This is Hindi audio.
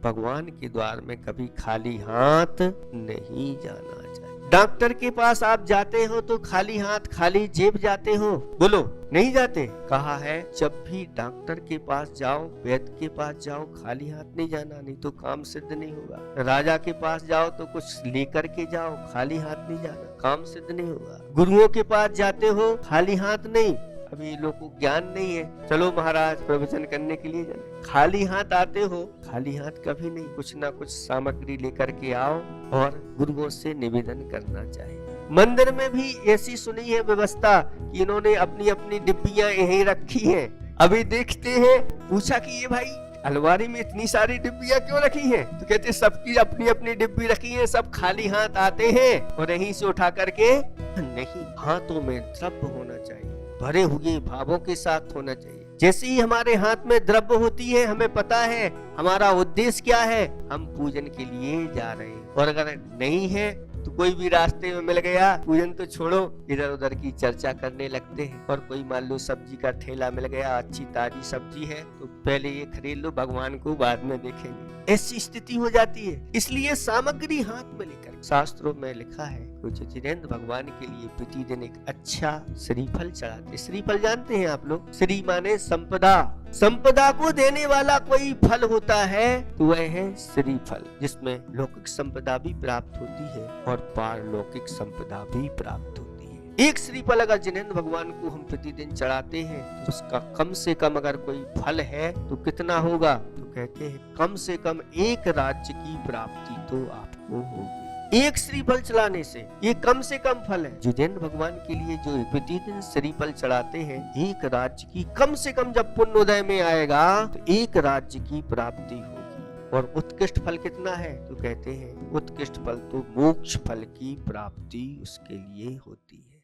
भगवान के द्वार में कभी खाली हाथ नहीं जाना चाहिए। डॉक्टर के पास आप जाते हो तो खाली हाथ खाली जेब जाते हो? बोलो, नहीं जाते। कहा है जब भी डॉक्टर के पास जाओ, वैद्य के पास जाओ, खाली हाथ नहीं जाना, नहीं तो काम सिद्ध नहीं होगा। राजा के पास जाओ तो कुछ लेकर के जाओ, खाली हाथ नहीं जाना, काम सिद्ध नहीं होगा। गुरुओं के पास जाते हो, खाली हाथ नहीं। अभी लोगों को ज्ञान नहीं है, चलो महाराज प्रवचन करने के लिए जाए, खाली हाथ आते हो, खाली हाथ कभी नहीं, कुछ ना कुछ सामग्री लेकर के आओ और गुरुओं से निवेदन करना चाहिए। मंदिर में भी ऐसी सुनी है व्यवस्था कि इन्होंने अपनी अपनी डिब्बियां यहीं रखी हैं। अभी देखते हैं, पूछा कि ये भाई अलमारी में इतनी सारी डिब्बियां क्यों रखी हैं? तो कहते सबकी अपनी अपनी डिब्बी रखी है, सब खाली हाथ आते हैं और यहीं से उठा करके नहीं, हाथों में द्रव्य होना चाहिए, भरे हुए भावों के साथ होना चाहिए। जैसे ही हमारे हाथ में द्रव्य होती है, हमें पता है हमारा उद्देश्य क्या है, हम पूजन के लिए जा रहे हैं। और अगर नहीं है तो कोई भी रास्ते में मिल गया, पूजन तो छोड़ो, इधर उधर की चर्चा करने लगते हैं। और कोई मान लो सब्जी का ठेला मिल गया, अच्छी ताजी सब्जी है तो पहले ये खरीद लो, भगवान को बाद में देखेंगे, ऐसी स्थिति हो जाती है। इसलिए सामग्री हाथ में लेकर, शास्त्रों में लिखा है कुछ जिनेंद्र भगवान के लिए प्रतिदिन एक अच्छा श्रीफल चढ़ाते। श्रीफल जानते हैं आप लोग? श्री माने संपदा, संपदा को देने वाला कोई फल होता है तो वह है श्रीफल, जिसमें लौकिक संपदा भी प्राप्त होती है और पारलौकिक संपदा भी प्राप्त होती है। एक श्रीफल अगर जिनेंद्र भगवान को हम प्रतिदिन चढ़ाते हैं तो उसका कम से कम अगर कोई फल है तो कितना होगा? तो कहते हैं कम से कम एक राज्य की प्राप्ति तो आपको होगी एक श्रीफल चढ़ाने से। ये कम से कम फल है। जिनेंद्र भगवान के लिए जो प्रतिदिन श्रीफल चढ़ाते हैं, एक राज्य की कम से कम जब पुण्योदय में आएगा तो एक राज्य की प्राप्ति होगी। और उत्कृष्ट फल कितना है? तो कहते हैं उत्कृष्ट फल तो मोक्ष फल की प्राप्ति उसके लिए होती है।